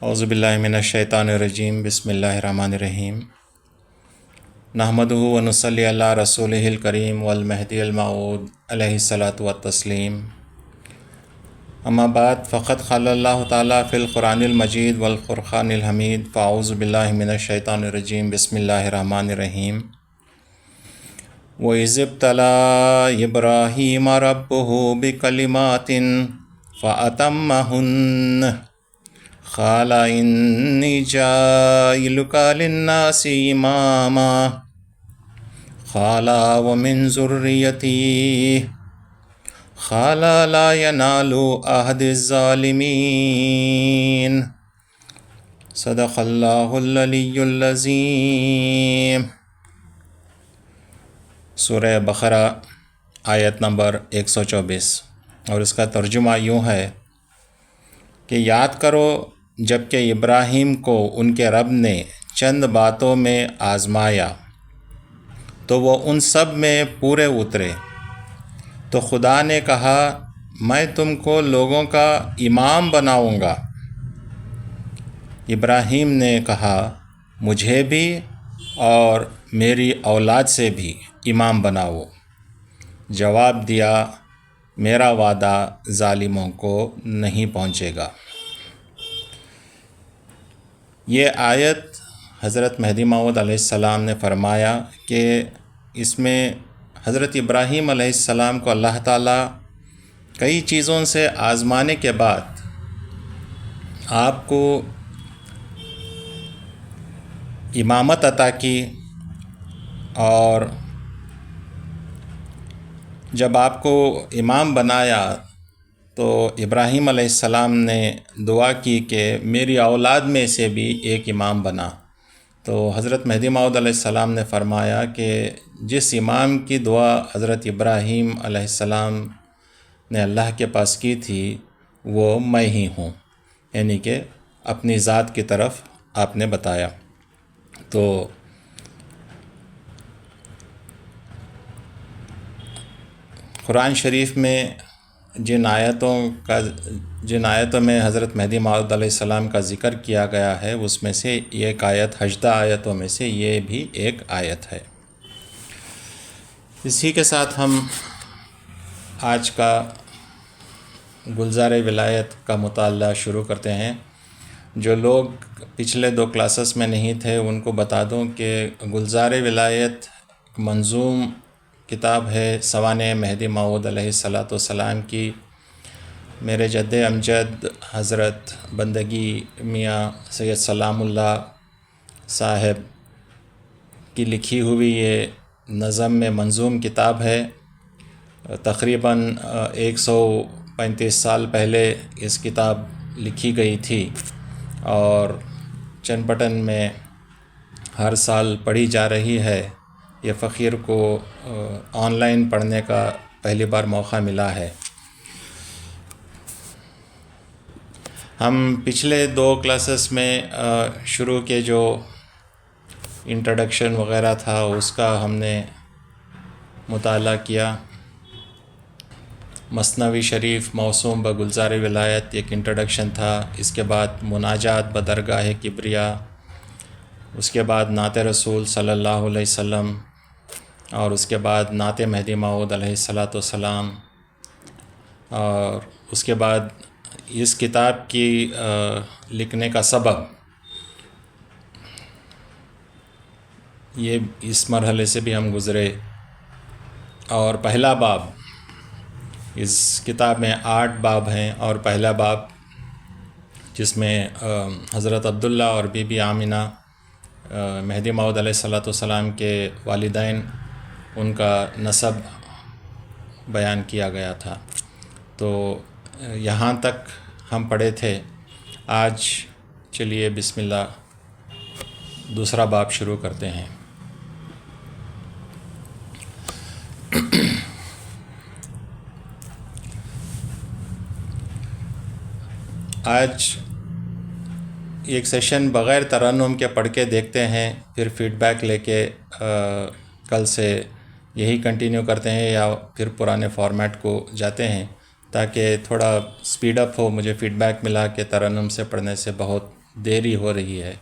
اعوذ باللہ من الشیطان الرجیم بسم اللہ الرحمن الرحیم نحمدہ ونصلی علی رسولہ الکریم والمہدی الموعود علیہ الصلاۃ والتسلیم اما بعد فقد قال اللہ تعالیٰ فی القرآن المجید والفرقان الحمید فاعوذ باللہ من الشیطان الرجیم بسم اللہ الرحمن الرحیم وَإِذِ ابْتَلَىٰ إِبْرَاهِيمَ رَبُّهُ بِكَلِمَاتٍ فَأَتَمَّهُنَّ قال إني جاعلك للناس إماما قال ومن ذريتي قال لا ينال عهد الظالمين صدق اللہ العلی العظیم۔ سورہ بقرہ آیت نمبر 124، اور اس کا ترجمہ یوں ہے کہ یاد کرو جب کہ ابراہیم کو ان کے رب نے چند باتوں میں آزمایا تو وہ ان سب میں پورے اترے، تو خدا نے کہا میں تم کو لوگوں کا امام بناؤں گا۔ ابراہیم نے کہا مجھے بھی اور میری اولاد سے بھی امام بناؤ۔ جواب دیا میرا وعدہ ظالموں کو نہیں پہنچے گا۔ یہ آیت حضرت مہدی موعود علیہ السلام نے فرمایا کہ اس میں حضرت ابراہیم علیہ السلام کو اللہ تعالیٰ کئی چیزوں سے آزمانے کے بعد آپ کو امامت عطا کی، اور جب آپ کو امام بنایا تو ابراہیم علیہ السلام نے دعا کی کہ میری اولاد میں سے بھی ایک امام بنا۔ تو حضرت مہدی موعود علیہ السلام نے فرمایا کہ جس امام کی دعا حضرت ابراہیم علیہ السلام نے اللہ کے پاس کی تھی وہ میں ہی ہوں، یعنی کہ اپنی ذات کی طرف آپ نے بتایا۔ تو قرآن شریف میں جن آیتوں میں حضرت مہدی موعود علیہ السلام کا ذکر کیا گیا ہے اس میں سے ایک آیت، 18 آیتوں میں سے یہ بھی ایک آیت ہے۔ اسی کے ساتھ ہم آج کا گلزار ولایت کا مطالعہ شروع کرتے ہیں۔ جو لوگ پچھلے 2 کلاسز میں نہیں تھے ان کو بتا دوں کہ گلزار ولایت منظوم کتاب ہے سوانح مہدی موعود علیہ السلام کی، میرے جد امجد حضرت بندگی میاں سید سلام اللہ صاحب کی لکھی ہوئی یہ نظم میں منظوم کتاب ہے۔ تقریباً 135 سال پہلے اس کتاب لکھی گئی تھی اور چنپٹن میں ہر سال پڑھی جا رہی ہے۔ یہ فقیر کو آن لائن پڑھنے کا پہلی بار موقع ملا ہے۔ ہم پچھلے 2 کلاسز میں شروع کے جو انٹروڈکشن وغیرہ تھا اس کا ہم نے مطالعہ کیا۔ مثنوی شریف موسوم بگلزار ولایت ایک انٹروڈکشن تھا، اس کے بعد مناجات بدرگاہ کبریا، اس کے بعد نعت رسول صلی اللہ علیہ وسلم، اور اس کے بعد نعت مہدی موعود علیہ السلام، اور اس کے بعد اس کتاب کی لکھنے کا سبب، یہ اس مرحلے سے بھی ہم گزرے۔ اور پہلا باب، اس کتاب میں 8 باب ہیں، اور پہلا باب جس میں حضرت عبداللہ اور بی بی آمنہ مہدی موعود علیہ السلام کے والدین، ان کا نسب بیان کیا گیا تھا۔ تو یہاں تک ہم پڑھے تھے۔ آج چلیے بسم اللہ دوسرا باب شروع کرتے ہیں۔ آج ایک سیشن بغیر ترنم کے پڑھ کے دیکھتے ہیں، پھر فیڈ بیک لے کے کل سے یہی کنٹینیو کرتے ہیں یا پھر پرانے فارمیٹ کو جاتے ہیں، تاکہ تھوڑا سپیڈ اپ ہو۔ مجھے فیڈ بیک ملا کہ ترنم سے پڑھنے سے بہت دیری ہو رہی ہے،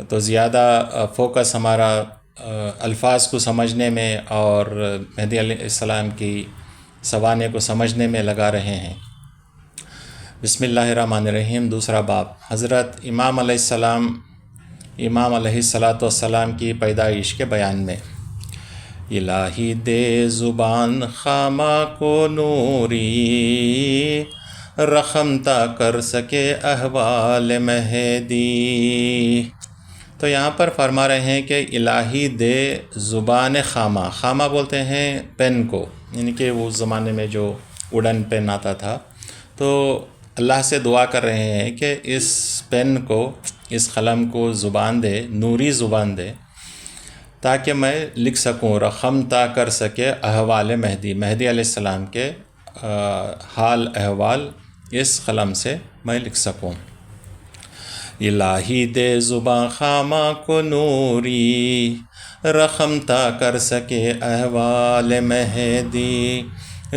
تو زیادہ فوکس ہمارا الفاظ کو سمجھنے میں اور مہدی علیہ السلام کی سوانح کو سمجھنے میں لگا رہے ہیں۔ بسم اللہ الرحمن الرحیم۔ دوسرا باب، حضرت امام علیہ السلام کی پیدائش کے بیان میں۔ الہی دے زبان خامہ کو نوری، رقم تا کر سکے احوال مہدی۔ تو یہاں پر فرما رہے ہیں کہ الہی دے زبان خامہ بولتے ہیں پین کو، یعنی کہ وہ زمانے میں جو ووڈن پین آتا تھا، تو اللہ سے دعا کر رہے ہیں کہ اس پین کو، اس قلم کو زبان دے، نوری زبان دے، تاکہ میں لکھ سکوں، رقم تا کر سکے احوال مہدی علیہ السلام کے حال احوال اس قلم سے میں لکھ سکوں۔ الہی دے زباں خامہ کو نوری، رقم تا کر سکے احوال مہدی۔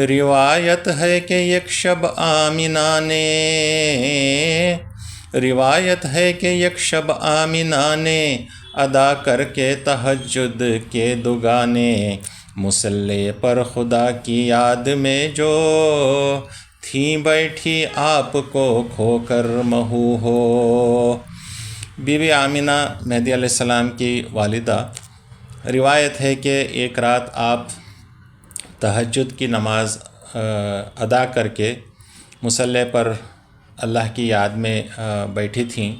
روایت ہے کہ یک شب آمنہ نے ادا کر کے تہجد کے دگانے، مصلی پر خدا کی یاد میں جو تھی بیٹھی آپ کو کھو کر مہو ہو۔ بی بی آمنہ مہدی علیہ السلام کی والدہ، روایت ہے کہ ایک رات آپ تہجد کی نماز ادا کر کے مصلی پر اللہ کی یاد میں بیٹھی تھیں،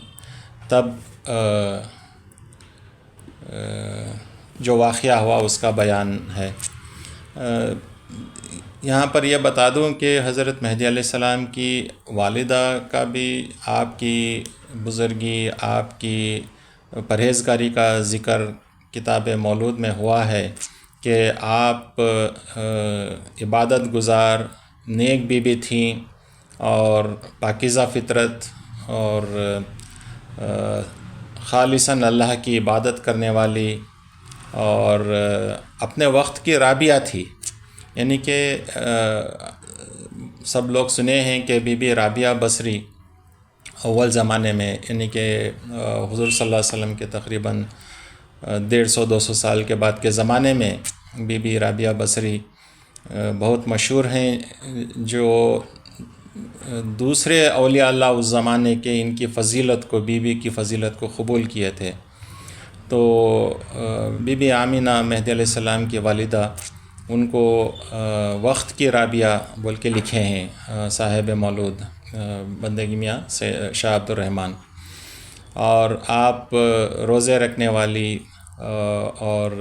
تب جو واقعہ ہوا اس کا بیان ہے۔ یہاں پر یہ بتا دوں کہ حضرت مہدی علیہ السلام کی والدہ کا بھی آپ کی بزرگی، آپ کی پرہیزگاری کا ذکر کتاب مولود میں ہوا ہے کہ آپ عبادت گزار نیک بی بی تھیں اور پاکیزہ فطرت اور خالصاً اللہ کی عبادت کرنے والی اور اپنے وقت کی رابعہ تھی، یعنی کہ سب لوگ سنے ہیں کہ بی بی رابعہ بصری اول زمانے میں، یعنی کہ حضور صلی اللہ علیہ وسلم کے تقریباً 150-200 سال کے بعد کے زمانے میں بی بی رابعہ بصری بہت مشہور ہیں، جو دوسرے اولیاء اللہ اس زمانے کے ان کی فضیلت کو، بی بی کی فضیلت کو قبول کیے تھے۔ تو بی بی آمنہ مہدی علیہ السلام کی والدہ، ان کو وقت کی رابعہ بول کے لکھے ہیں صاحب مولود بندگی میاں سے شاہ عبد الرحمن، اور آپ روزے رکھنے والی اور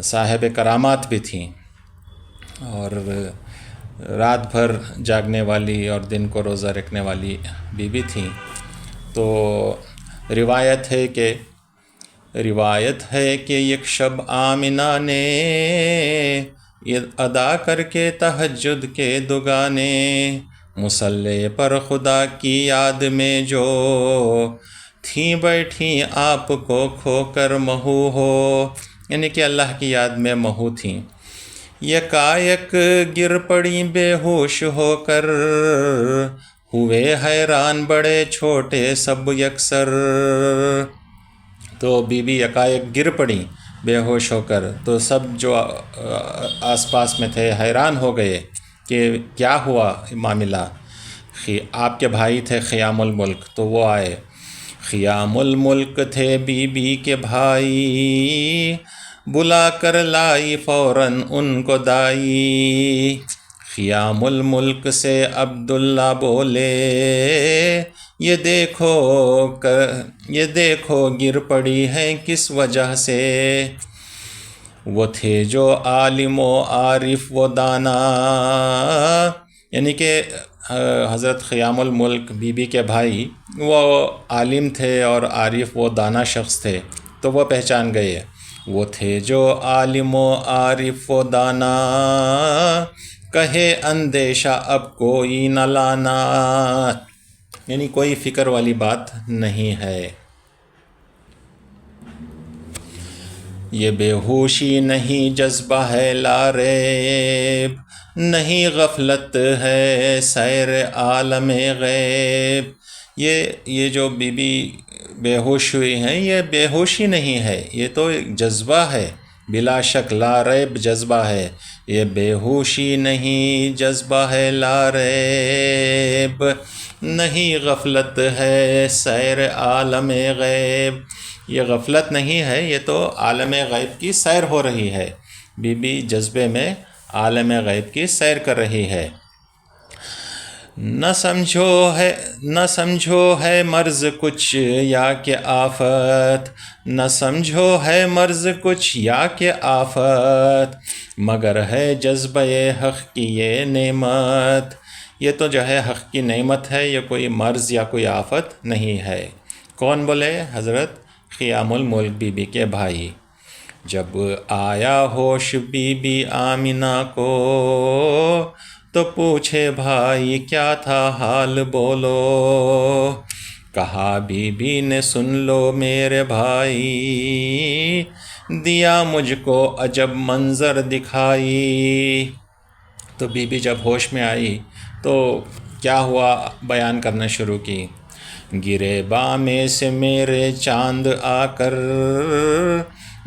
صاحب کرامات بھی تھیں، اور رات بھر جاگنے والی اور دن کو روزہ رکھنے والی بی بی تھیں۔ تو روایت ہے کہ یک شب آمنہ نے ادا کر کے تہجد کے دگانے، مصلی پر خدا کی یاد میں جو تھیں بیٹھی آپ کو کھو کر مہو ہو، یعنی کہ اللہ کی یاد میں مہو تھیں۔ یکایک گر پڑی بے ہوش ہو کر، ہوئے حیران بڑے چھوٹے سب یکسر۔ تو بی بی یکایک گر پڑی بے ہوش ہو کر، تو سب جو آس پاس میں تھے حیران ہو گئے کہ کیا ہوا معاملہ۔ آپ کے بھائی تھے خیام الملک، تو وہ آئے۔ خیام الملک تھے بی بی کے بھائی، بلا کر لائی فوراً ان کو دائی۔ خیام الملک سے عبداللہ بولے، یہ دیکھو گر پڑی ہے کس وجہ سے۔ وہ تھے جو عالم و عارف و دانا، یعنی کہ حضرت خیام الملک بی بی کے بھائی وہ عالم تھے اور عارف و دانا شخص تھے، تو وہ پہچان گئے۔ وہ تھے جو عالم و عارف و دانا، کہے اندیشہ اب کوئی نہ لانا، یعنی کوئی فکر والی بات نہیں ہے۔ یہ بے ہوشی نہیں جذبہ ہے لا ریب، نہیں غفلت ہے سیر عالم غیب۔ یہ جو بی بی بے ہوش ہوئی ہیں، یہ بے ہوشی نہیں ہے، یہ تو ایک جذبہ ہے، بلا شک لا ریب جذبہ ہے، یہ بے ہوشی نہیں جذبہ ہے لا ریب، نہیں غفلت ہے سیر عالم غیب، یہ غفلت نہیں ہے، یہ تو عالم غیب کی سیر ہو رہی ہے، بی بی جذبے میں عالم غیب کی سیر کر رہی ہے۔ نہ سمجھو ہے مرض کچھ یا کہ آفت، نہ سمجھو ہے مرض کچھ یا کہ آفت، مگر ہے جذبہ حق کی یہ نعمت، یہ تو جو ہے حق کی نعمت ہے، یہ کوئی مرض یا کوئی آفت نہیں ہے۔ کون بولے؟ حضرت خیام الملک بی بی کے بھائی۔ جب آیا ہوش بی بی آمنہ کو، تو پوچھے بھائی کیا تھا حال بولو، کہا بی بی نے سن لو میرے بھائی، دیا مجھ کو عجب منظر دکھائی۔ تو بی بی جب ہوش میں آئی تو کیا ہوا بیان کرنا شروع کی، گرے میں سے میرے چاند آ کر،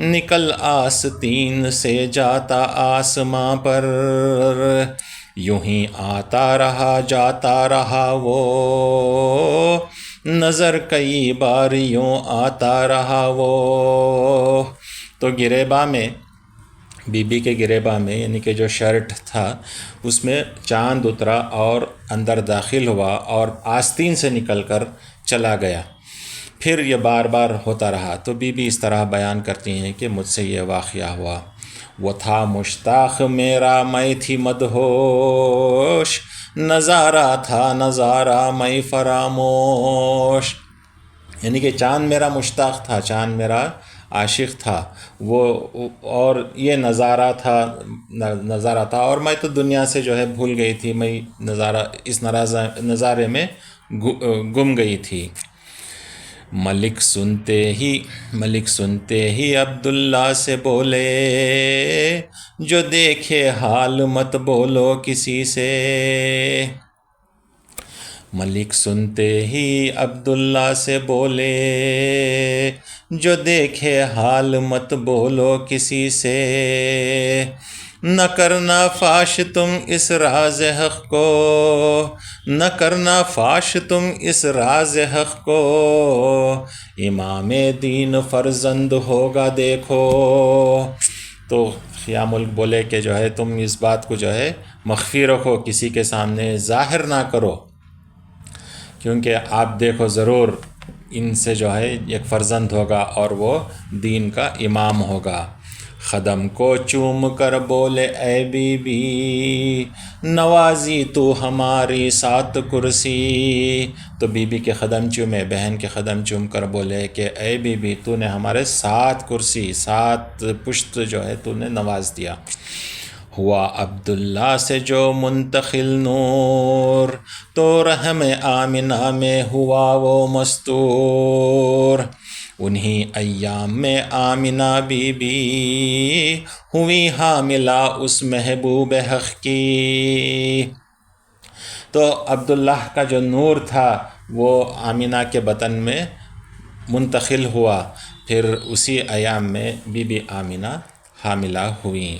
نکل آستین سے جاتا آسماں پر، یوں ہی آتا رہا جاتا رہا وہ، نظر کئی بار یوں آتا رہا وہ۔ تو گریباں میں، بی بی کے گریباں میں، یعنی کہ جو شرٹ تھا اس میں چاند اترا اور اندر داخل ہوا اور آستین سے نکل کر چلا گیا، پھر یہ بار بار ہوتا رہا۔ تو بی بی اس طرح بیان کرتی ہیں کہ مجھ سے یہ واقعہ ہوا، وہ تھا مشتاق میرا میں تھی مدہوش، نظارہ تھا نظارہ میں فراموش، یعنی کہ چاند میرا مشتاق تھا، چاند میرا عاشق تھا وہ، اور یہ نظارہ تھا اور میں تو دنیا سے جو ہے بھول گئی تھی، میں اس نظارے میں گم گئی تھی۔ ملک سنتے ہی عبداللہ سے بولے، جو دیکھے حال مت بولو کسی سے، ملک سنتے ہی عبداللہ سے بولے، جو دیکھے حال مت بولو کسی سے، نہ کرنا فاش تم اس راز حق کو، نہ کرنا فاش تم اس راز حق کو، امام دین فرزند ہوگا دیکھو۔ تو خیام ملک بولے کہ جو ہے تم اس بات کو جو ہے مخفی رکھو، کسی کے سامنے ظاہر نہ کرو، کیونکہ آپ دیکھو ضرور ان سے جو ہے ایک فرزند ہوگا اور وہ دین کا امام ہوگا۔ خدم کو چوم کر بولے اے بی بی، نوازی تو ہماری سات کرسی، تو بی بی کے قدم چومے، بہن کے قدم چوم کر بولے کہ اے بی بی تو نے ہمارے 7 کرسی، 7 پشت جو ہے تو نے نواز دیا۔ ہوا عبداللہ سے جو منتقل نور، تو رحم آمنہ میں ہوا وہ مستور، انہی ایام میں آمنہ بی بی ہوئی حاملہ اس محبوب حق کی۔ تو عبداللہ کا جو نور تھا وہ آمنہ کے بطن میں منتقل ہوا، پھر اسی ایام میں بی بی آمنہ حاملہ ہوئیں۔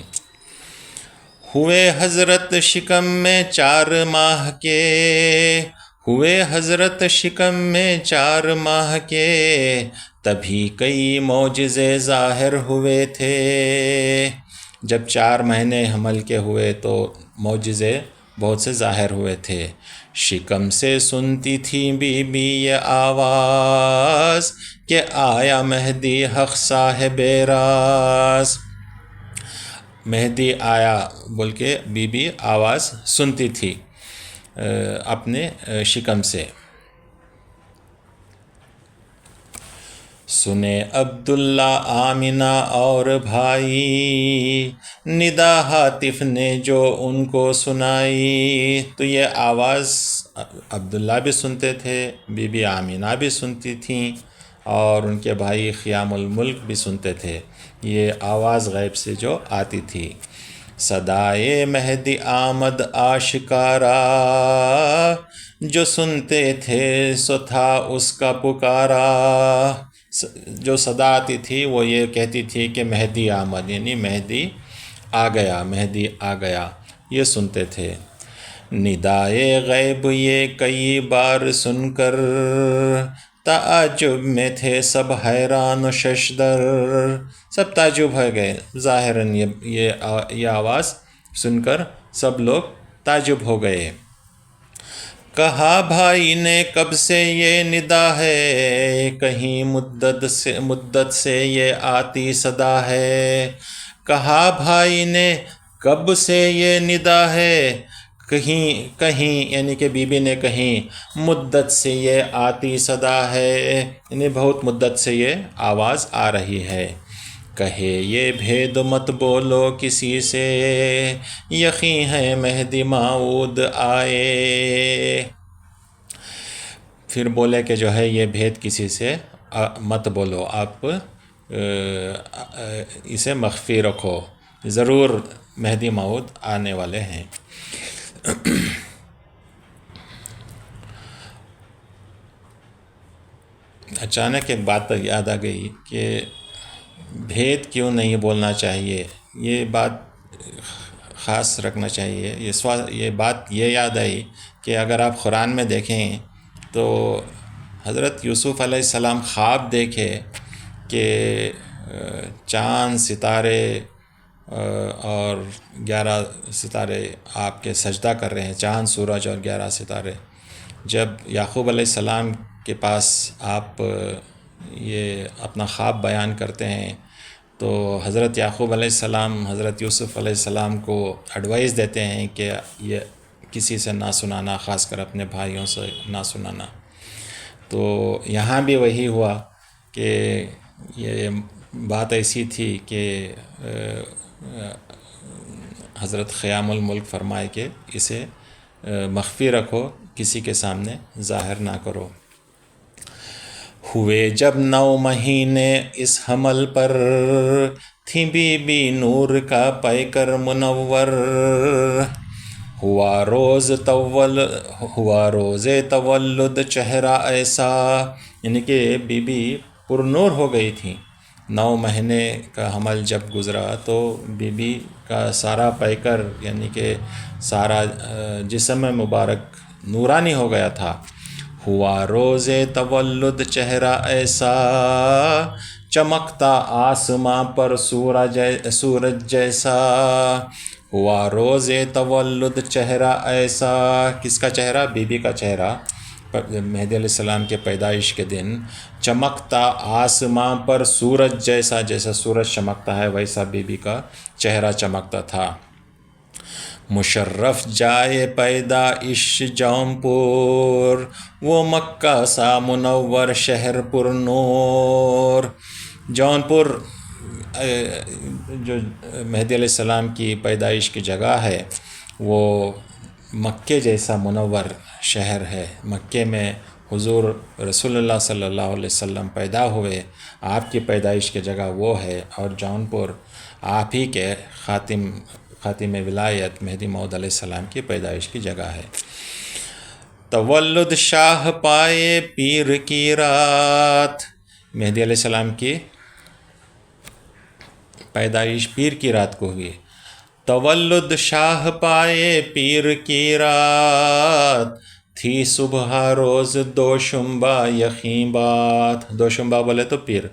ہوئے حضرت شکم میں 4 ماہ کے، ہوئے حضرت شکم میں 4 ماہ کے، تبھی کئی معجزے ظاہر ہوئے تھے۔ جب 4 مہینے حمل کے ہوئے تو معجزے بہت سے ظاہر ہوئے تھے۔ شکم سے سنتی تھی بی بی یہ آواز، کہ آیا مہدی حق صاحب راز، مہدی آیا بول کے بی بی آواز سنتی تھی اپنے شکم سے۔ سنے عبداللہ آمنہ اور بھائی، ندا ہاتف نے جو ان کو سنائی، تو یہ آواز عبداللہ بھی سنتے تھے، بی بی آمنہ بھی سنتی تھیں، اور ان کے بھائی خیام الملک بھی سنتے تھے، یہ آواز غیب سے جو آتی تھی۔ صدائے مہدی آمد آشکارا، جو سنتے تھے سو تھا اس کا پکارا۔ جو صدا آتی تھی وہ یہ کہتی تھی کہ مہدی آمد، یعنی مہدی آ گیا، مہدی آ گیا، یہ سنتے تھے۔ ندائے غیب یہ کئی بار سن کر، تعجب میں تھے سب حیران و ششدر، سب تعجب ہو گئے، ظاہراً یہ آواز سن کر سب لوگ تعجب ہو گئے۔ کہا بھائی نے کب سے یہ ندا ہے، کہیں مدت سے یہ آتی صدا ہے۔ کہا بھائی نے کب سے یہ ندا ہے، کہیں یعنی کہ بی بی نے کہیں مدت سے یہ آتی صدا ہے، یعنی بہت مدت سے یہ آواز آ رہی ہے۔ کہے یہ بھید مت بولو کسی سے، یقین ہے مہدی موعود آئے۔ پھر بولے کہ جو ہے یہ بھید کسی سے مت بولو، آپ اسے مخفی رکھو، ضرور مہدی موعود آنے والے ہیں۔ اچانک ایک بات یاد آ گئی کہ بھید کیوں نہیں بولنا چاہیے، یہ بات خاص رکھنا چاہیے۔ یہ بات یہ یاد آئی کہ اگر آپ قرآن میں دیکھیں تو حضرت یوسف علیہ السلام خواب دیکھے کہ چاند ستارے اور 11 ستارے آپ کے سجدہ کر رہے ہیں، چاند سورج اور 11 ستارے۔ جب یعقوب علیہ السلام کے پاس آپ یہ اپنا خواب بیان کرتے ہیں تو حضرت یعقوب علیہ السلام حضرت یوسف علیہ السلام کو ایڈوائز دیتے ہیں کہ یہ کسی سے نہ سنانا، خاص کر اپنے بھائیوں سے نہ سنانا۔ تو یہاں بھی وہی ہوا کہ یہ بات ایسی تھی کہ حضرت قیام الملک فرمائے کہ اسے مخفی رکھو، کسی کے سامنے ظاہر نہ کرو۔ ہوئے جب 9 مہینے اس حمل پر، تھی بی بی نور کا پیکر منور۔ ہوا روز تولد چہرہ ایسا، یعنی کہ بی بی پر نور ہو گئی تھی۔ 9 مہینے کا حمل جب گزرا تو بی بی کا سارا پیکر یعنی کہ سارا جسم مبارک نورانی ہو گیا تھا۔ ہوا روز تولد چہرہ ایسا، چمکتا آسماں پر سورج جیسا۔ ہوا روز تولد چہرہ ایسا، کس کا چہرہ؟ بی بی کا چہرہ مہدی علیہ السلام کے پیدائش کے دن چمکتا آسماں پر سورج جیسا، جیسا سورج چمکتا ہے ویسا بی بی کا چہرہ چمکتا تھا۔ مشرف جائے پیدائش جونپور، وہ مکہ سا منور شہر پر نور۔ جونپور جو مہدی علیہ السلام کی پیدائش کی جگہ ہے وہ مکے جیسا منور شہر ہے۔ مکے میں حضور رسول اللہ صلی اللہ علیہ وسلم پیدا ہوئے، آپ کی پیدائش کی جگہ وہ ہے، اور جونپور آپ ہی کے خاتم ولایت مہدی موعود علیہ السلام کی پیدائش کی جگہ ہے۔ تولد شاہ پائے پیر کی رات، مہدی علیہ السلام کی پیدائش پیر کی رات کو ہوئی۔ تولد شاہ پائے پیر کی رات، تھی صبح روز دوشنبہ یقین بات۔ دوشنبہ بولے تو پیر۔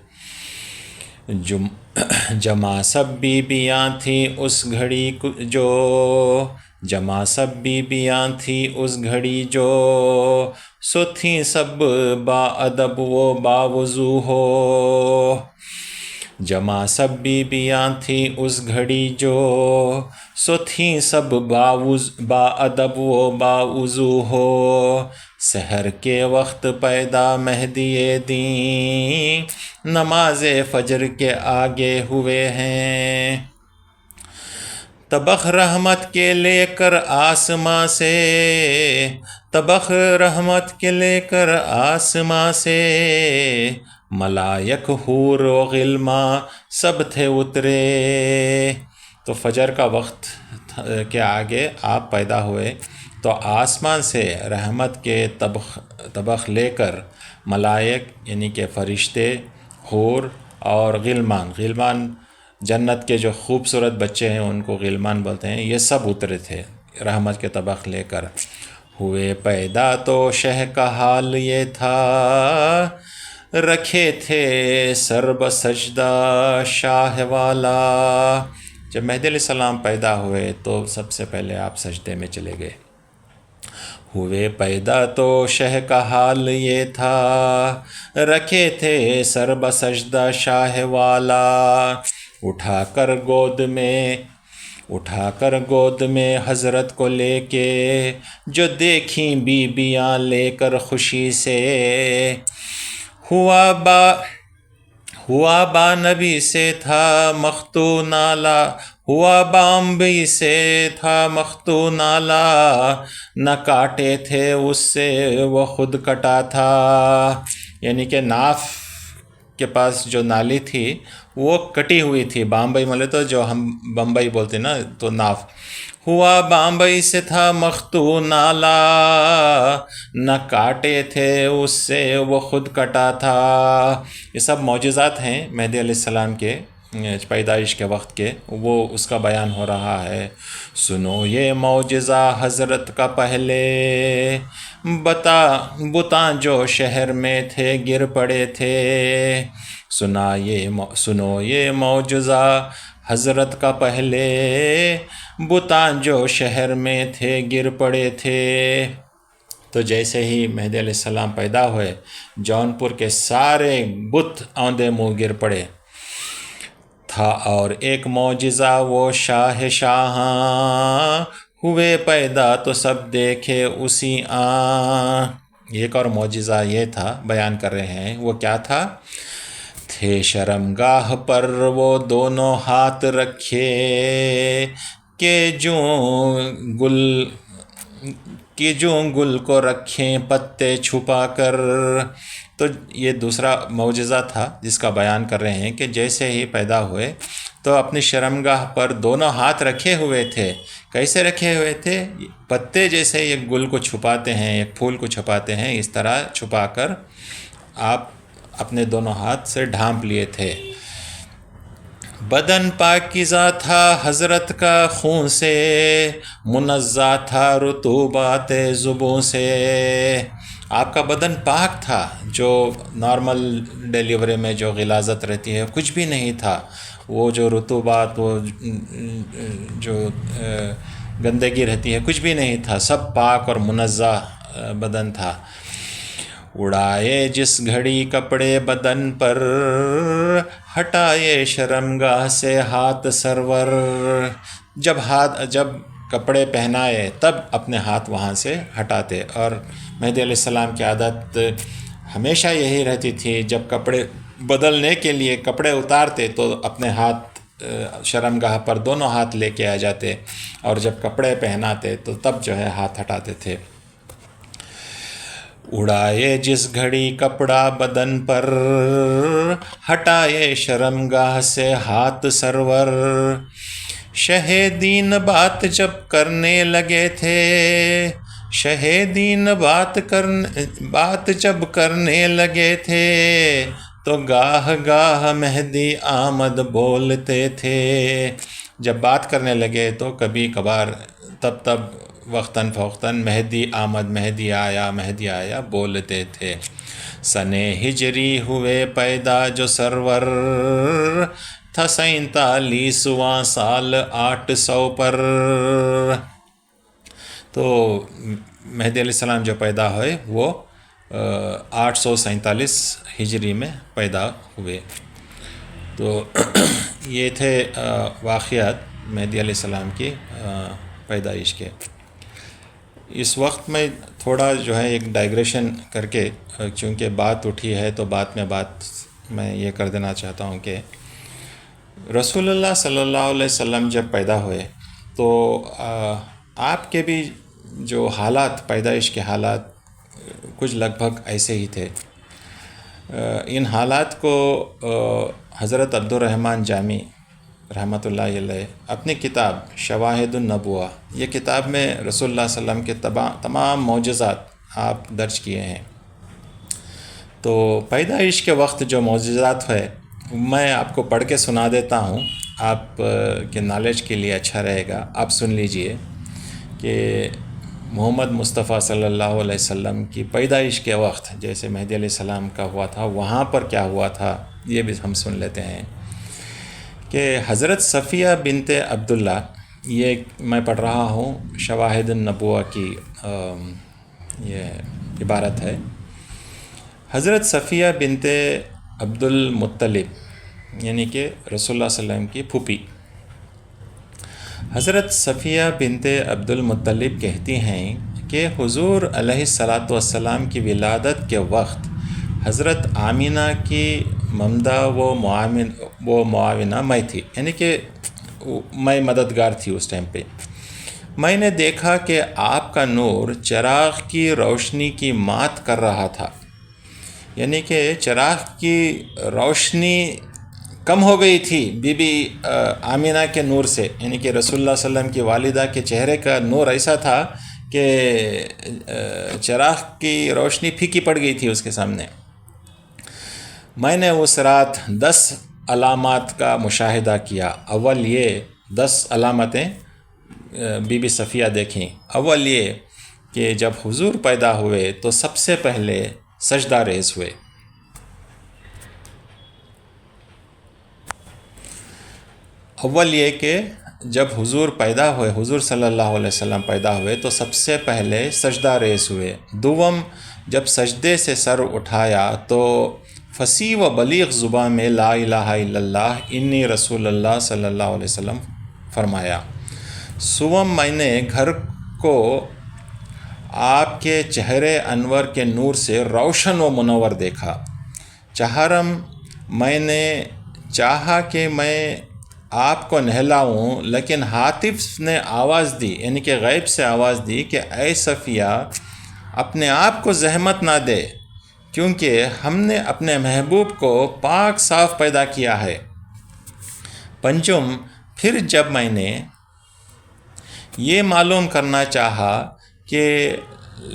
جمع سب بیبیاں تھیں اس گھڑی جو، جمع سب بیبیاں تھیں اس گھڑی جو، سو تھیں سب با ادب و باوضو ہو۔ جمع سب بیبیاں تھیں اس گھڑی جو، سو تھیں سب با ادب و باوضو ہو۔ سحر کے وقت پیدا مہدی دین، نماز فجر کے آگے ہوئے ہیں۔ طبق رحمت کے لے کر آسماں سے، طبق رحمت کے لے کر آسماں سے، ملائک حور و غلماں سب تھے اترے۔ تو فجر کا وقت کے آگے آپ پیدا ہوئے تو آسمان سے رحمت کے طبق لے کر ملائک یعنی کہ فرشتے، حور اور غلمان جنت کے جو خوبصورت بچے ہیں ان کو غلمان بولتے ہیں، یہ سب اترے تھے رحمت کے طبق لے کر۔ ہوئے پیدا تو شہ کا حال یہ تھا، رکھے تھے سر بسجدہ شاہ والا۔ جب مہدی علیہ السلام پیدا ہوئے تو سب سے پہلے آپ سجدے میں چلے گئے۔ ہوئے پیدا تو شہ کا حال یہ تھا، رکھے تھے سر بسجدہ شاہ والا۔ اٹھا کر گود میں حضرت کو لے کے، جو دیکھیں بیبیاں لے کر خوشی سے، ہوا با نبی سے تھا مختون اعلیٰ، ہوا بامبئی سے تھا مختون اعلیٰ، نہ کاٹے تھے اس سے وہ خود کٹا تھا۔ یعنی کہ ناف کے پاس جو نالی تھی وہ کٹی ہوئی تھی، بامبئی ملے تو جو ہم بمبئی بولتے نا تو ناف، ہوا بامبئی سے تھا مختون اعلیٰ، نہ کاٹے تھے اس سے وہ خود کٹا تھا۔ یہ سب معجزات ہیں مہدی علیہ السلام کے پیدائش کے وقت کے، وہ اس کا بیان ہو رہا ہے۔ سنو یہ معجزہ حضرت کا پہلے، بتاں جو شہر میں تھے گر پڑے تھے۔ سنو یہ معجزہ حضرت کا پہلے، بتاں جو شہر میں تھے گر پڑے تھے۔ تو جیسے ہی مہدی علیہ السلام پیدا ہوئے، جونپور کے سارے بت اوندے منہ گر پڑے تھا۔ اور ایک معجزہ وہ شاہ شاہاں، ہوئے پیدا تو سب دیکھے اسی آن۔ ایک اور معجزہ یہ تھا بیان کر رہے ہیں، وہ کیا تھا؟ تھے شرمگاہ پر وہ دونوں ہاتھ رکھے، کہ جوں گل کو رکھیں پتے چھپا کر۔ تو یہ دوسرا معجزہ تھا جس کا بیان کر رہے ہیں کہ جیسے ہی پیدا ہوئے تو اپنی شرمگاہ پر دونوں ہاتھ رکھے ہوئے تھے۔ کیسے رکھے ہوئے تھے؟ پتے جیسے ایک گل کو چھپاتے ہیں، ایک پھول کو چھپاتے ہیں، اس طرح چھپا کر آپ اپنے دونوں ہاتھ سے ڈھانپ لیے تھے۔ بدن پاکیزہ تھا حضرت کا خون سے، منزہ تھا رطوبات زبوں سے۔ آپ کا بدن پاک تھا، جو نارمل ڈیلیوری میں جو غلاظت رہتی ہے کچھ بھی نہیں تھا، وہ جو رطوبات، وہ جو گندگی رہتی ہے کچھ بھی نہیں تھا، سب پاک اور منزہ بدن تھا۔ اڑائے جس گھڑی کپڑے بدن پر، ہٹائے شرمگاہ سے ہاتھ سرور۔ جب کپڑے پہنائے تب اپنے ہاتھ وہاں سے ہٹاتے، اور مہدی علیہ السلام کی عادت ہمیشہ یہی رہتی تھی، جب کپڑے بدلنے کے لیے کپڑے اتارتے تو اپنے ہاتھ شرمگاہ پر دونوں ہاتھ لے کے آ جاتے، اور جب کپڑے پہناتے تو تب جو ہے ہاتھ ہٹاتے تھے۔ اڑائے جس گھڑی کپڑا بدن پر، ہٹائے شرمگاہ سے ہاتھ سرور۔ شہ دین بات جب کرنے لگے تھے، شہ دین بات جب کرنے لگے تھے، تو گاہ گاہ مہدی آمد بولتے تھے۔ جب بات کرنے لگے تو کبھی کبھار تب وقتاً فوقتاً مہدی آمد، مہدی آیا بولتے تھے۔ سنے ہجری ہوئے پیدا جو سرور، تھا 47واں سال 800 پر۔ تو مہدی علیہ السلام جو پیدا ہوئے وہ 847 ہجری میں پیدا ہوئے۔ تو یہ تھے واقعات مہدی علیہ السلام کی پیدائش کے۔ اس وقت میں تھوڑا جو ہے ایک ڈائگریشن کر کے، چونکہ بات اٹھی ہے تو بات میں یہ کر دینا چاہتا ہوں کہ رسول اللہ صلی اللہ علیہ وسلم جب پیدا ہوئے تو آپ کے بھی جو حالات، پیدائش کے حالات کچھ لگ بھگ ایسے ہی تھے۔ ان حالات کو حضرت عبد الرحمن جامی رحمۃ اللہ علیہ اپنی کتاب شواہد النبوہ، یہ کتاب میں رسول اللہ صلی اللہ علیہ وسلم کے تمام معجزات آپ درج کیے ہیں۔ تو پیدائش کے وقت جو معجزات ہے میں آپ کو پڑھ کے سنا دیتا ہوں، آپ کے نالج کے لیے اچھا رہے گا۔ آپ سن لیجئے کہ محمد مصطفیٰ صلی اللہ علیہ وسلم کی پیدائش کے وقت جیسے مہدی علیہ السلام کا ہوا تھا، وہاں پر کیا ہوا تھا، یہ بھی ہم سن لیتے ہیں کہ حضرت صفیہ بنت عبداللہ، یہ میں پڑھ رہا ہوں شواہد النبوہ کی یہ عبارت ہے۔ حضرت صفیہ بنت عبد المطلب یعنی کہ رسول اللہ صلی اللہ علیہ وسلم کی پھوپھی، حضرت صفیہ بنت عبد المطلب کہتی ہیں کہ حضور علیہ الصلاۃ والسلام کی ولادت کے وقت حضرت آمینہ کی ممدہ و معاونہ میں تھی، یعنی کہ میں مددگار تھی اس ٹائم پہ۔ میں نے دیکھا کہ آپ کا نور چراغ کی روشنی کی مات کر رہا تھا، یعنی کہ چراغ کی روشنی کم ہو گئی تھی بی بی آمینہ کے نور سے، یعنی کہ رسول اللہ صلی اللہ علیہ وسلم کی والدہ کے چہرے کا نور ایسا تھا کہ چراغ کی روشنی پھیکی پڑ گئی تھی اس کے سامنے۔ میں نے اس رات 10 علامات کا مشاہدہ کیا۔ اول یہ 10 علامتیں بی بی صفیہ دیکھیں۔ اول یہ کہ جب حضور پیدا ہوئے تو سب سے پہلے سجدہ ریز ہوئے۔ اول یہ کہ جب حضور پیدا ہوئے، حضور صلی اللہ علیہ وسلم پیدا ہوئے تو سب سے پہلے سجدہ ریز ہوئے۔ دوم، جب سجدے سے سر اٹھایا تو فصیح و بلیغ زبان میں لا الہ الا اللہ انی رسول اللہ صلی اللہ علیہ وسلم فرمایا۔ سوم، میں نے گھر کو آپ کے چہرے انور کے نور سے روشن و منور دیکھا۔ چہارم، میں نے چاہا کہ میں آپ کو نہلاؤں، لیکن ہاتف نے آواز دی، یعنی کہ غیب سے آواز دی کہ اے صفیہ اپنے آپ کو زحمت نہ دے، کیونکہ ہم نے اپنے محبوب کو پاک صاف پیدا کیا ہے۔ پنجم، پھر جب میں نے یہ معلوم کرنا چاہا کہ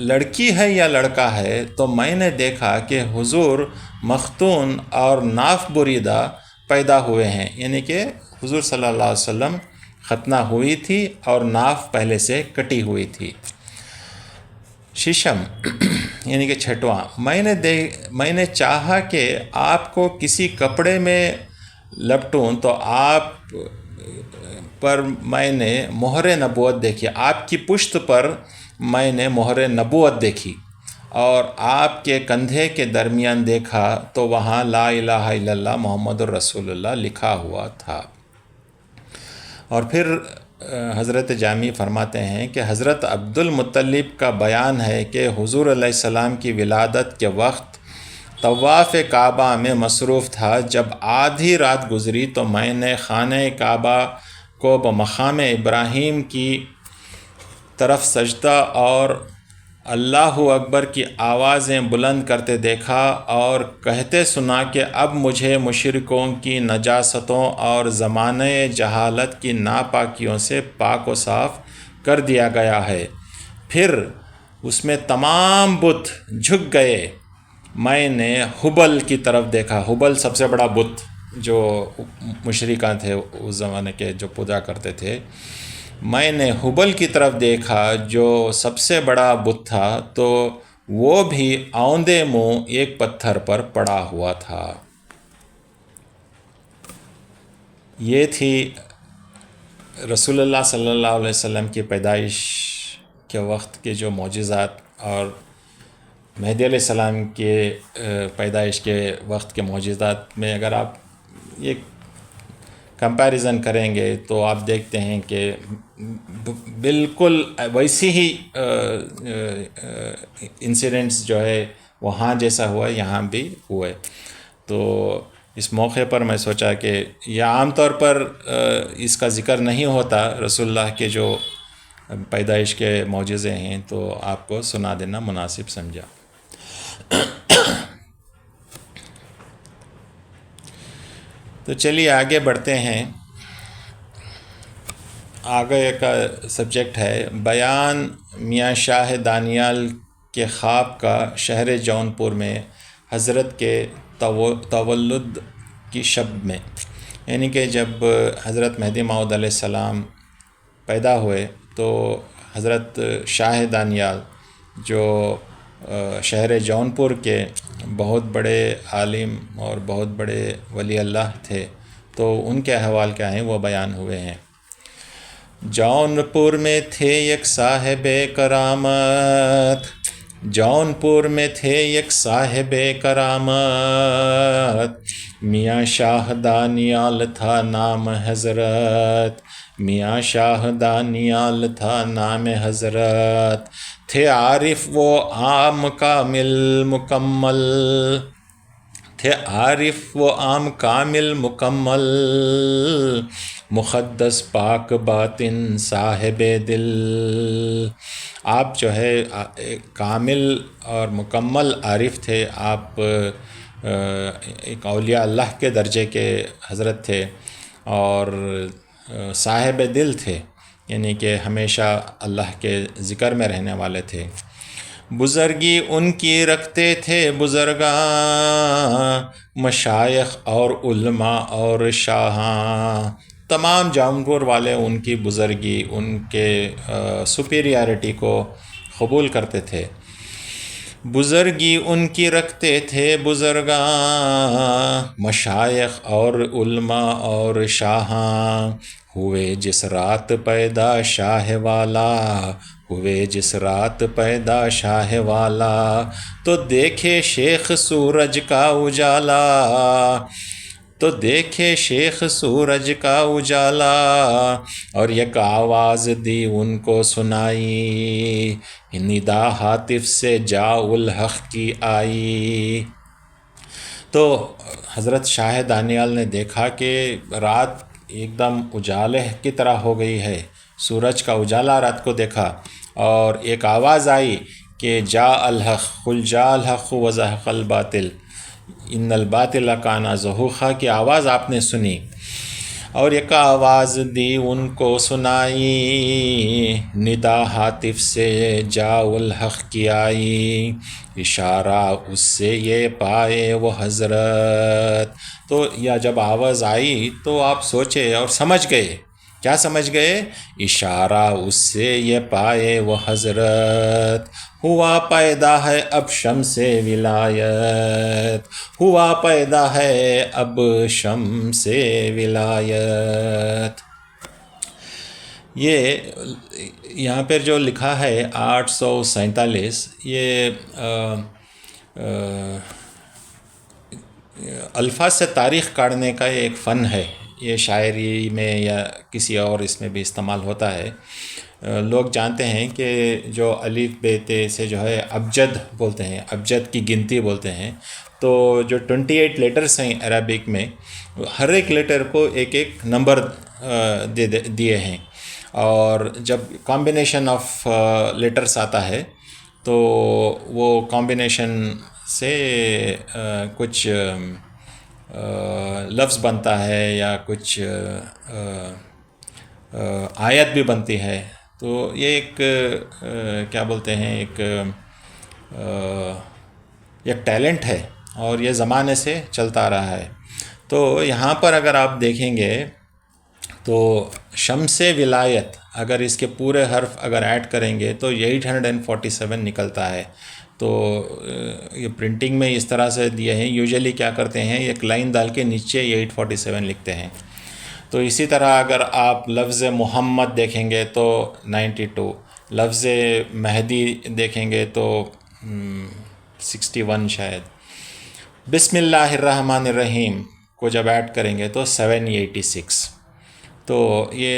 لڑکی ہے یا لڑکا ہے تو میں نے دیکھا کہ حضور مختون اور ناف بریدہ پیدا ہوئے ہیں، یعنی کہ حضور صلی اللہ علیہ وسلم ختنہ ہوئی تھی اور ناف پہلے سے کٹی ہوئی تھی۔ ششم یعنی کہ چھٹواں، میں نے چاہا کہ آپ کو کسی کپڑے میں لپٹوں تو آپ پر میں نے مہر نبوت دیکھی، آپ کی پشت پر میں نے مہر نبوت دیکھی، اور آپ کے کندھے کے درمیان دیکھا تو وہاں لا الہ الا اللہ محمد الرسول اللہ لکھا ہوا تھا۔ اور پھر حضرت جامی فرماتے ہیں کہ حضرت عبد المطلب کا بیان ہے کہ حضور علیہ السلام کی ولادت کے وقت طواف کعبہ میں مصروف تھا۔ جب آدھی رات گزری تو میں نے خانہ کعبہ کو بمقام ابراہیم کی طرف سجدہ اور اللہ اکبر کی آوازیں بلند کرتے دیکھا اور کہتے سنا کہ اب مجھے مشرکوں کی نجاستوں اور زمانۂ جہالت کی ناپاکیوں سے پاک و صاف کر دیا گیا ہے۔ پھر اس میں تمام بت جھک گئے۔ میں نے حبل کی طرف دیکھا۔ حبل سب سے بڑا بت جو مشرکان تھے اس زمانے کے، جو پوجا کرتے تھے۔ میں نے حبل کی طرف دیکھا جو سب سے بڑا بت تھا، تو وہ بھی اوندے منہ ایک پتھر پر پڑا ہوا تھا۔ یہ تھی رسول اللہ صلی اللہ علیہ وسلم کی پیدائش کے وقت کے جو معجزات، اور مہدی علیہ السلام کے پیدائش کے وقت کے معجزات میں اگر آپ یہ کمپیریزن کریں گے تو آپ دیکھتے ہیں کہ بالکل ویسی ہی انسیڈنٹس جو ہے وہاں جیسا ہوا یہاں بھی ہوئے۔ تو اس موقع پر میں سوچا کہ یہ عام طور پر اس کا ذکر نہیں ہوتا رسول اللہ کے جو پیدائش کے معجزے ہیں، تو آپ کو سنا دینا مناسب سمجھا۔ تو چلیے آگے بڑھتے ہیں۔ آگے کا سبجیکٹ ہے بیان میاں شاہ دانیال کے خواب کا شہر جونپور میں حضرت کے تولد کی شب میں، یعنی کہ جب حضرت مہدی موعود علیہ السلام پیدا ہوئے تو حضرت شاہ دانیال جو شہر جونپور کے بہت بڑے عالم اور بہت بڑے ولی اللہ تھے، تو ان کے احوال کیا ہیں وہ بیان ہوئے ہیں۔ جونپور میں تھے ایک صاحب کرامت، جونپور میں تھے ایک صاحب کرامت، میاں شاہ دانیال تھا نام حضرت، میاں شاہ دانیال تھا نام حضرت، تھے عارف وہ عام کامل مکمل، تھے عارف وہ عام کامل مکمل، مقدس پاک باطن صاحب دل۔ آپ جو ہے کامل اور مکمل عارف تھے، آپ ایک اولیاء اللہ کے درجے کے حضرت تھے اور صاحب دل تھے، یعنی کہ ہمیشہ اللہ کے ذکر میں رہنے والے تھے۔ بزرگی ان کی رکھتے تھے بزرگاں، مشائخ اور علماء اور شاہاں، تمام جونپور والے ان کی بزرگی، ان کے سپیریارٹی کو قبول کرتے تھے۔ بزرگی ان کی رکھتے تھے بزرگاں، مشائخ اور علماء اور شاہاں، ہوئے جس رات پیدا شاہ والا، ہوئے جس رات پیدا شاہ والا، تو دیکھے شیخ سورج کا اجالا، تو دیکھے شیخ سورج کا اجالا، اور یک آواز دی ان کو سنائی، ندا ہاتف سے جا الحق کی آئی۔ تو حضرت شاہ دانیال نے دیکھا کہ رات ایک دم اجالے کی طرح ہو گئی ہے، سورج کا اجالا رات کو دیکھا، اور ایک آواز آئی کہ جا الحق، قل جا الحق وزہق الباطل ان الباطل کان زہوقا کی آواز آپ نے سنی، اور ایک آواز دی ان کو سنائی، ندا ہاتف سے جا الحق کی آئی، اشارہ اس سے یہ پائے وہ حضرت۔ تو یا جب آواز آئی تو آپ سوچے اور سمجھ گئے، کیا سمجھ گئے؟ اشارہ اس سے یہ پائے وہ حضرت، ہوا پیدا ہے اب شمس ولایت، ہوا پیدا ہے اب شمس ولایت۔ یہ یہاں پر جو لکھا ہے 847، یہ الفاظ سے تاریخ کاٹنے کا ایک فن ہے، یہ شاعری میں یا کسی اور اس میں بھی استعمال ہوتا ہے۔ لوگ جانتے ہیں کہ جو الف بے تے سے جو ہے ابجد بولتے ہیں، ابجد کی گنتی بولتے ہیں، تو جو 28 لیٹرز ہیں عربک میں، ہر ایک لیٹر کو ایک ایک نمبر دیے ہیں، اور جب کمبینیشن آف لیٹرز آتا ہے تو وہ کمبینیشن سے کچھ لفظ بنتا ہے یا کچھ آیت بھی بنتی ہے، تو یہ ایک کیا بولتے ہیں، ایک ٹیلنٹ ہے اور یہ زمانے سے چلتا آ رہا ہے۔ تو یہاں پر اگر آپ دیکھیں گے تو شمس ولایت، اگر اس کے پورے حرف اگر ایڈ کریں گے تو 847 نکلتا ہے۔ تو یہ پرنٹنگ میں اس طرح سے دیے ہیں، یوزلی کیا کرتے ہیں ایک لائن ڈال کے نیچے 847 لکھتے ہیں۔ تو اسی طرح اگر آپ لفظ محمد دیکھیں گے تو 92، لفظ مہدی دیکھیں گے تو 61 شاید، بسم اللہ الرحمن الرحیم کو جب ایڈ کریں گے تو 786۔ تو یہ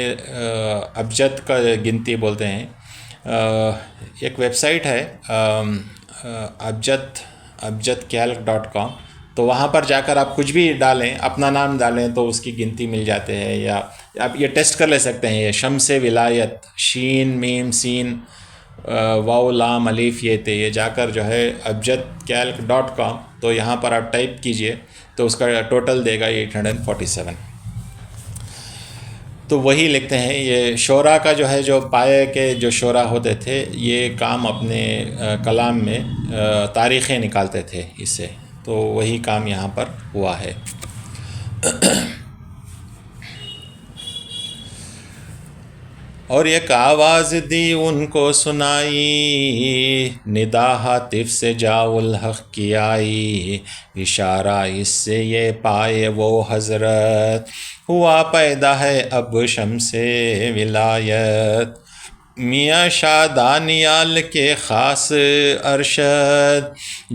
ابجد کا گنتی بولتے ہیں۔ ایک ویب سائٹ ہے abjadcalc.com، تو وہاں پر جا کر آپ کچھ بھی ڈالیں، اپنا نام ڈالیں تو اس کی گنتی مل جاتے ہیں، یا آپ یہ ٹیسٹ کر لے سکتے ہیں، یہ شمس ولایت، شین میم سین واو لام الف یہ تے، یہ جا کر جو ہے abjadcalc.com، تو یہاں پر آپ ٹائپ کیجئے تو اس کا ٹوٹل دے گا 847۔ تو وہی لکھتے ہیں یہ شعراء کا جو ہے جو پائے کے جو شعراء ہوتے تھے یہ کام اپنے کلام میں تاریخیں نکالتے تھے اس سے، تو وہی کام یہاں پر ہوا ہے۔ اور ایک آواز دی ان کو سنائی، ندا ہاتف سے جاؤ الحق کی آئی، اشارہ اس سے یہ پائے وہ حضرت، ہوا پیدا ہے اب شمس ولایت، میاں شاہ دانیال کے خاص ارشد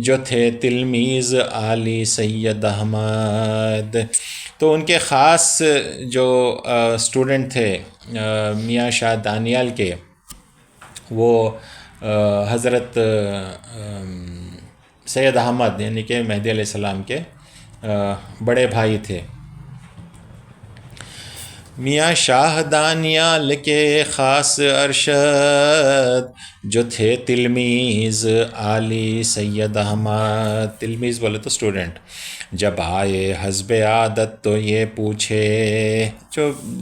جو تھے تلمیذ علی سید احمد۔ تو ان کے خاص جو اسٹوڈنٹ تھے میاں شاہ دانیال کے، وہ حضرت سید احمد یعنی کہ مہدی علیہ السلام کے بڑے بھائی تھے۔ میاں شاہ دانیال کے خاص ارشد جو تھے تلمیذ علی سید احمد، تلمیذ بولے تو اسٹوڈنٹ، جب آئے حسب عادت تو یہ پوچھے،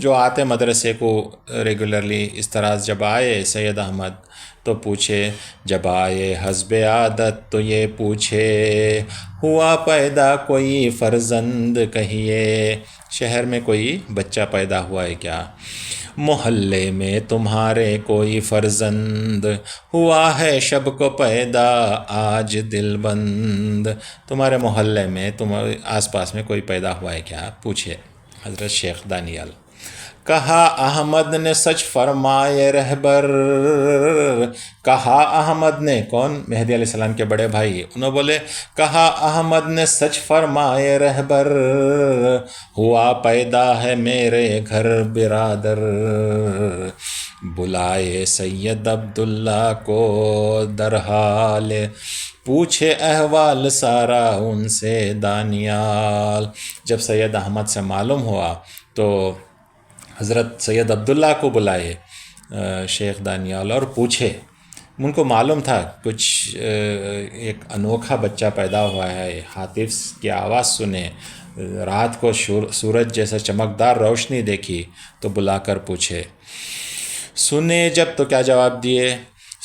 جو آتے مدرسے کو ریگولرلی اس طرح جب آئے سید احمد تو پوچھے، جب آئے حسب عادت تو یہ پوچھے، ہوا پیدا کوئی فرزند کہیے، شہر میں کوئی بچہ پیدا ہوا ہے کیا، محلے میں تمہارے کوئی فرزند ہوا ہے شب کو پیدا آج دل بند، تمہارے محلے میں تمہارے آس پاس میں کوئی پیدا ہوا ہے کیا، پوچھے حضرت شیخ دانیال۔ کہا احمد نے سچ فرمائے رہبر، کہا احمد نے، کون؟ مہدی علیہ السلام کے بڑے بھائی، انہوں بولے کہا احمد نے سچ فرمائے رہبر، ہوا پیدا ہے میرے گھر برادر، بلائے سید عبداللہ کو در حال، پوچھے احوال سارا ان سے دانیال۔ جب سید احمد سے معلوم ہوا تو حضرت سید عبداللہ کو بلائے شیخ دانیال اور پوچھے، ان کو معلوم تھا کچھ ایک انوکھا بچہ پیدا ہوا ہے، ہاتف کی آواز سنے، رات کو سورج جیسا چمکدار روشنی دیکھی تو بلا کر پوچھے، سنے جب تو کیا جواب دیے،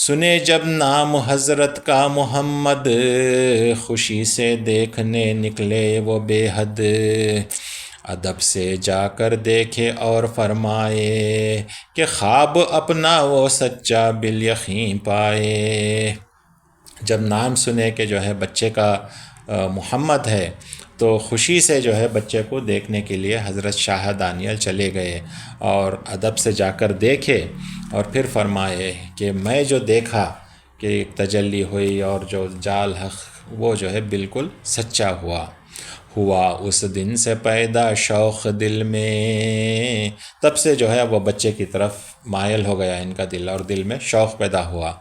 سنے جب نام حضرت کا محمد، خوشی سے دیکھنے نکلے وہ بے حد، ادب سے جا کر دیکھے اور فرمائے کہ خواب اپنا وہ سچا بالیقین پائے۔ جب نام سنے کہ جو ہے بچے کا محمد ہے تو خوشی سے جو ہے بچے کو دیکھنے کے لیے حضرت شاہ دانیال چلے گئے اور ادب سے جا کر دیکھے اور پھر فرمائے کہ میں جو دیکھا کہ ایک تجلی ہوئی اور جو جال حق وہ جو ہے بالکل سچا ہوا اس دن سے پیدا شوق دل میں، تب سے جو ہے وہ بچے کی طرف مائل ہو گیا ان کا دل اور دل میں شوق پیدا ہوا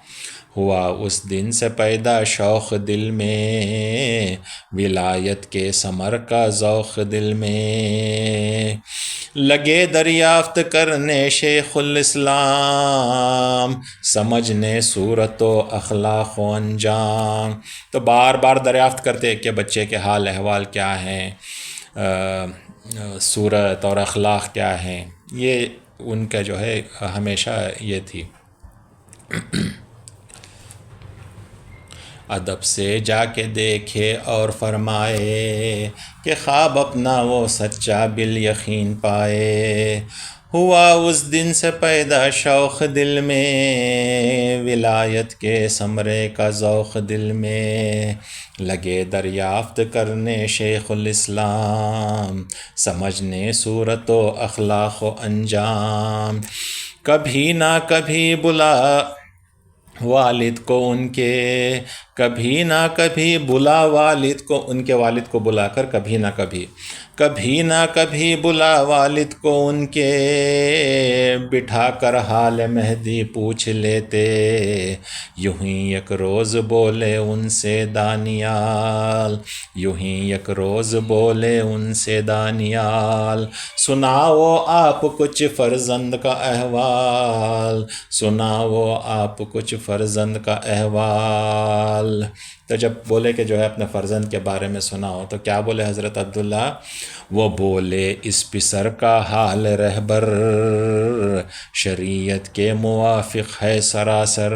اس دن سے پیدا شوق دل میں، ولایت کے ثمر کا ذوق دل میں، لگے دریافت کرنے شیخ الاسلام، سمجھنے صورت و اخلاق و انجام۔ تو بار بار دریافت کرتے کہ بچے کے حال احوال کیا ہیں، صورت اور اخلاق کیا ہیں، یہ ان کا جو ہے ہمیشہ یہ تھی۔ ادب سے جا کے دیکھے اور فرمائے کہ خواب اپنا وہ سچا بالیقین پائے، ہوا اس دن سے پیدا شوق دل میں، ولایت کے ثمرے کا ذوق دل میں، لگے دریافت کرنے شیخ الاسلام، سمجھنے صورت و اخلاق و انجام، کبھی نہ کبھی بلا والد کو ان کے، کبھی نہ کبھی بلا والد کو ان کے، والد کو بلا کر کبھی نہ کبھی بلا والد کو ان کے، بٹھا کر حال مہدی پوچھ لیتے، یوں ہی یک روز بولے ان سے دانیال، یوں ہی یک روز بولے ان سے دانیال، سناؤ آپ کچھ فرزند کا احوال، سناؤ آپ کچھ فرزند کا احوال، حال. تو جب بولے کہ جو ہے اپنے فرزند کے بارے میں سناؤ تو کیا بولے حضرت عبداللہ؟ وہ بولے اس پسر کا حال رہبر شریعت کے موافق ہے سراسر.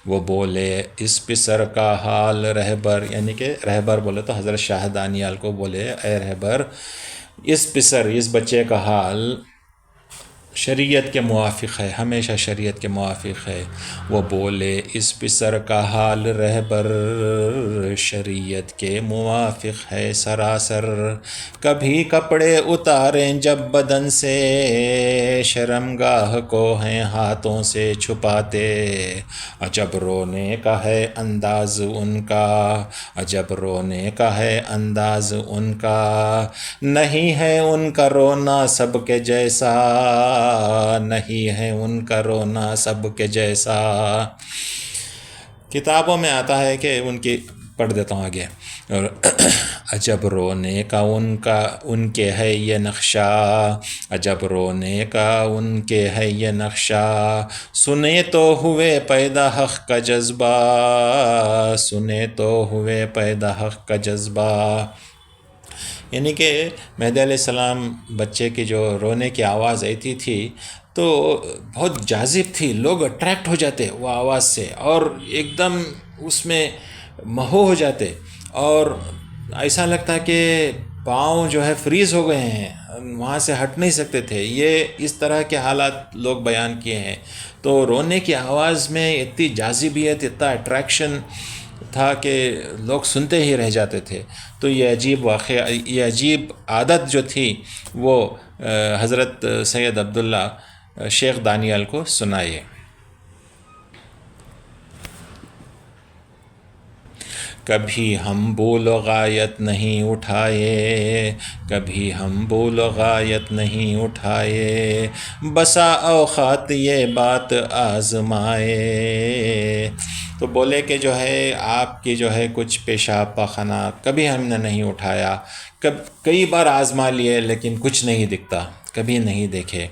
وہ بولے اس پسر کا حال رہبر، یعنی کہ رہبر بولے تو حضرت شاہ دانیال کو بولے اے رہبر، اس پسر، اس بچے کا حال شریعت کے موافق ہے، ہمیشہ شریعت کے موافق ہے. وہ بولے اس پسر کا حال رہبر شریعت کے موافق ہے سراسر. کبھی کپڑے اتاریں جب بدن سے شرمگاہ کو ہیں ہاتھوں سے چھپاتے. عجب رونے کا ہے انداز ان کا، عجب رونے کا ہے انداز ان کا. نہیں ہے ان کا رونا سب کے جیسا، نہیں ہے ان کا رونا سب کے جیسا. کتابوں میں آتا ہے کہ ان کی پڑھ دیتا ہوں آگے. اور عجب رونے کا ان کے ہے یہ نقشہ، عجب رونے کا ان کے ہے یہ نقشہ. سنے تو ہوئے پیدا حق کا جذبہ، سنے تو ہوئے پیدا حق کا جذبہ. یعنی کہ مہدی علیہ السلام بچے کی جو رونے کی آواز آتی تھی تو بہت جاذب تھی، لوگ اٹریکٹ ہو جاتے وہ آواز سے اور ایک دم اس میں مہو ہو جاتے، اور ایسا لگتا کہ پاؤں جو ہے فریز ہو گئے ہیں، وہاں سے ہٹ نہیں سکتے تھے. یہ اس طرح کے حالات لوگ بیان کیے ہیں. تو رونے کی آواز میں اتنی جاذبیت، اتنا اٹریکشن تھا کہ لوگ سنتے ہی رہ جاتے تھے. تو یہ عجیب واقعہ، یہ عجیب عادت جو تھی وہ حضرت سید عبداللہ شیخ دانیال کو سنائے. کبھی ہم بول و غایت نہیں اٹھائے، کبھی ہم بول و غایت نہیں اٹھائے. بسا اوقات یہ بات آزمائے. تو بولے کہ جو ہے آپ کی جو ہے کچھ پیشاب پاخانہ کبھی ہم نے نہیں اٹھایا، کئی بار آزما لیے لیکن کچھ نہیں دکھتا، کبھی نہیں دیکھے.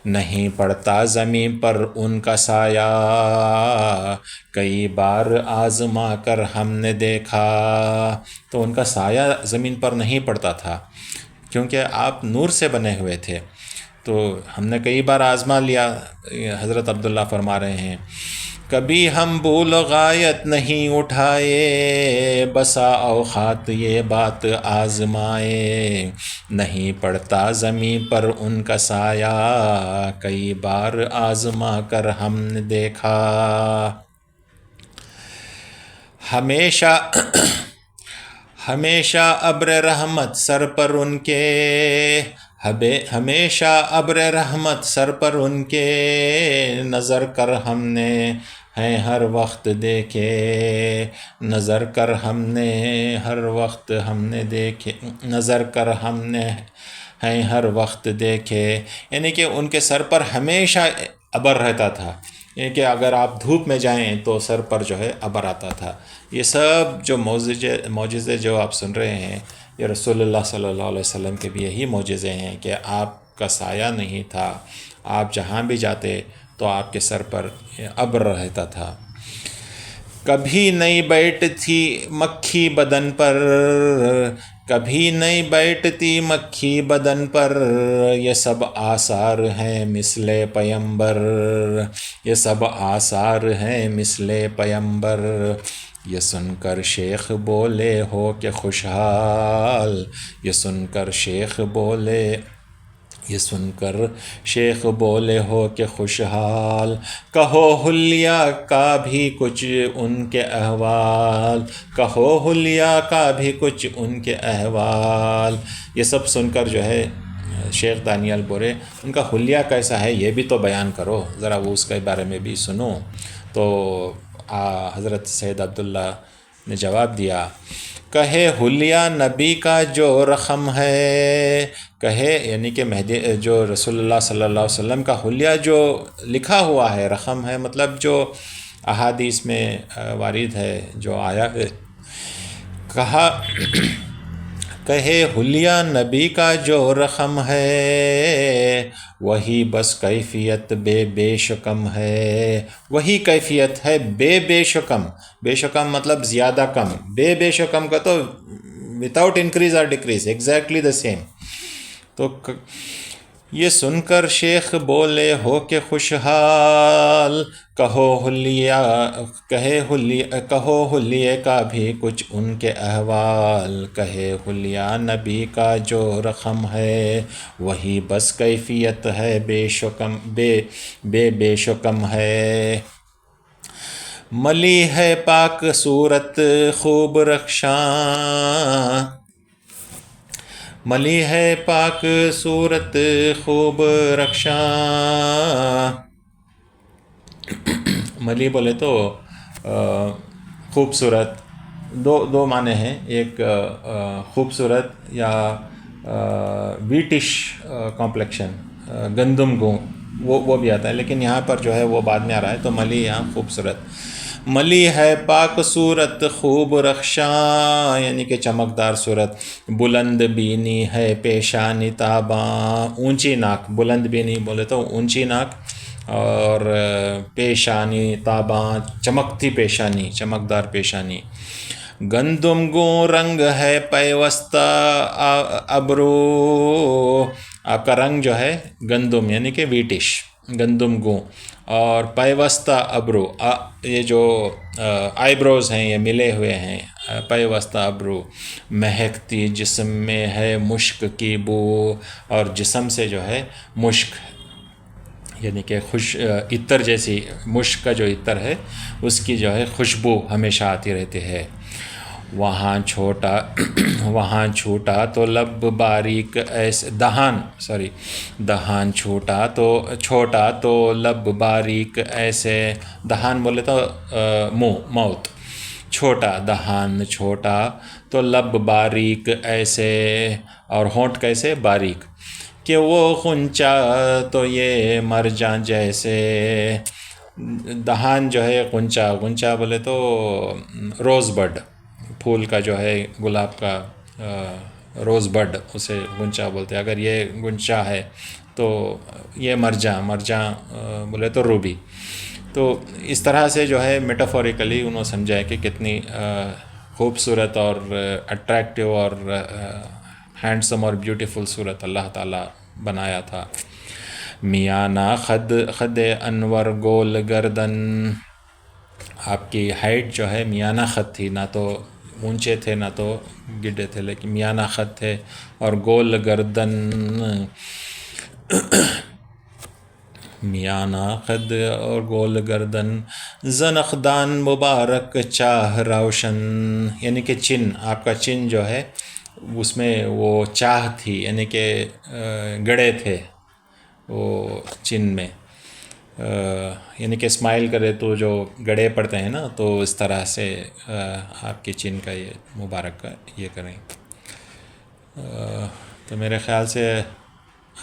نہیں پڑتا زمین پر ان کا سایہ، کئی بار آزما کر ہم نے دیکھا. تو ان کا سایہ زمین پر نہیں پڑتا تھا کیونکہ آپ نور سے بنے ہوئے تھے. تو ہم نے کئی بار آزما لیا. حضرت عبداللہ فرما رہے ہیں کبھی ہم بول و غایت نہیں اٹھائے، بسا اوقات یہ بات آزمائے. نہیں پڑتا زمین پر ان کا سایہ، کئی بار آزما کر ہم نے دیکھا. ہمیشہ ہمیشہ ابر رحمت سر پر ان کے، ہمیشہ ابر رحمت سر پر ان کے. نظر کر ہم نے ہیں ہر وقت دیکھے، نظر کر ہم نے ہر وقت ہم نے دیکھے، نظر کر ہم نے ہیں ہر وقت دیکھے. یعنی کہ ان کے سر پر ہمیشہ ابر رہتا تھا، یعنی کہ اگر آپ دھوپ میں جائیں تو سر پر جو ہے ابر آتا تھا. یہ سب جو معجزے جو آپ سن رہے ہیں یہ رسول اللہ صلی اللہ علیہ وسلم کے بھی یہی معجزے ہیں کہ آپ کا سایہ نہیں تھا، آپ جہاں بھی جاتے تو آپ کے سر پر ابر رہتا تھا. کبھی نہیں بیٹھتی مکھی بدن پر، کبھی نہیں بیٹھتی مکھی بدن پر. یہ سب آثار ہیں مثل پیمبر، یہ سب آثار ہیں مثل پیمبر. یہ سن کر شیخ بولے ہو کہ خوشحال، یہ سن کر شیخ بولے، یہ سن کر شیخ بولے ہو کہ خوشحال. کہو حلیہ کا بھی کچھ ان کے احوال، کہو حلیہ کا بھی کچھ ان کے احوال. یہ سب سن کر جو ہے شیخ دانیال بولے ان کا حلیہ کیسا ہے یہ بھی تو بیان کرو، ذرا وہ اس کے بارے میں بھی سنو. تو حضرت سید عبداللہ نے جواب دیا کہے حلیہ نبی کا جو رقم ہے، کہے یعنی کہ مہدی جو رسول اللہ صلی اللہ علیہ وسلم کا حلیہ جو لکھا ہوا ہے، رقم ہے مطلب جو احادیث میں وارد ہے جو آیا ہے. کہا کہے حلیہ نبی کا جو رقم ہے، وہی بس کیفیت بے شکم ہے. وہی کیفیت ہے بے شکم. بے شکم مطلب زیادہ کم. بے شکم کا تو وداؤٹ انکریز اور ڈکریز ایگزیکٹلی دا سیم. تو یہ سن کر شیخ بولے ہو کہ خوشحال، کہو حلیے کا بھی کچھ ان کے احوال. کہے حلیہ نبی کا جو رقم ہے، وہی بس کیفیت ہے بے شکم ہے. ملی ہے پاک صورت خوب رخشاں، ملی ہے پاک صورت خوب رخشاں. ملی بولے تو خوبصورت. دو معنی ہیں. ایک خوبصورت یا ویٹش کمپلیکشن، گندم گوں، وہ بھی آتا ہے، لیکن یہاں پر جو ہے وہ بعد میں آ رہا ہے. تو ملی یہاں خوبصورت. ملی ہے پاک صورت خوب رخشاں یعنی کہ چمکدار صورت. بلند بینی ہے پیشانی تاباں، اونچی ناک. بلند بینی بولے تو اونچی ناک، اور پیشانی تاباں چمکتی پیشانی، چمکدار پیشانی. گندم گوں رنگ ہے پیوستہ ابرو. آپ کا رنگ جو ہے گندم یعنی کہ ویٹش، گندم گوں. اور پیوستہ ابرو، یہ جو آئی بروز ہیں یہ ملے ہوئے ہیں. پیوستہ ابرو. مہکتی جسم میں ہے مشک کی بو، اور جسم سے جو ہے مشک یعنی کہ عطر جیسی، مشک کا جو عطر ہے اس کی جو ہے خوشبو ہمیشہ آتی رہتی ہے. وہاں چھوٹا تو لب باریک ایسے دہان چھوٹا تو لب باریک ایسے. دہان بولے تو منہ، موت. دہان چھوٹا تو لب باریک ایسے، اور ہونٹ کیسے؟ باریک. کہ وہ غنچہ تو یہ مرجان جیسے. دہان جو ہے غنچہ بولے تو روز بڈ، پھول کا جو ہے گلاب کا روز بڈ، اسے غنچہ بولتے ہیں. اگر یہ غنچہ ہے تو یہ مرجاں بولے تو روبی. تو اس طرح سے جو ہے میٹافوریکلی انہوں سمجھا ہے کہ کتنی خوبصورت اور اٹریکٹیو اور ہینڈسم اور بیوٹیفل صورت اللہ تعالیٰ بنایا تھا. میانہ خد انور گول گردن. آپ کی ہائٹ جو ہے میانہ خط تھی، نہ تو اونچے تھے نہ تو گڈے تھے، لیکن میانہ خط تھے. اور گول گردن، میانہ خد اور گول گردن. زنخدان مبارک چاہ روشن یعنی کہ چن، آپ کا چن جو ہے اس میں وہ چاہ تھی، یعنی کہ گڑے تھے وہ چن میں. یعنی کہ اسمائل کرے تو جو گڑے پڑتے ہیں نا، تو اس طرح سے آپ کی چن کا یہ مبارک کا یہ کریں. تو میرے خیال سے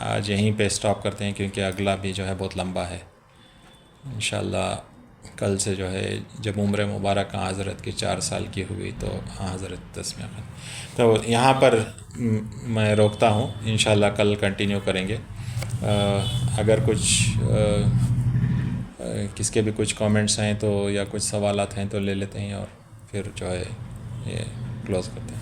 آج یہیں پہ اسٹاپ کرتے ہیں، کیونکہ اگلا بھی جو ہے بہت لمبا ہے. انشاءاللہ کل سے جو ہے جب عمر مبارک حضرت کی 4 سال کی ہوئی تو حضرت تسمیہ خان. تو یہاں پر میں روکتا ہوں، انشاءاللہ کل کنٹینیو کریں گے. اگر کچھ کس کے بھی کچھ کامنٹس ہیں تو یا کچھ سوالات ہیں تو لے لیتے ہیں، اور پھر جو ہے یہ کلوز کرتے ہیں.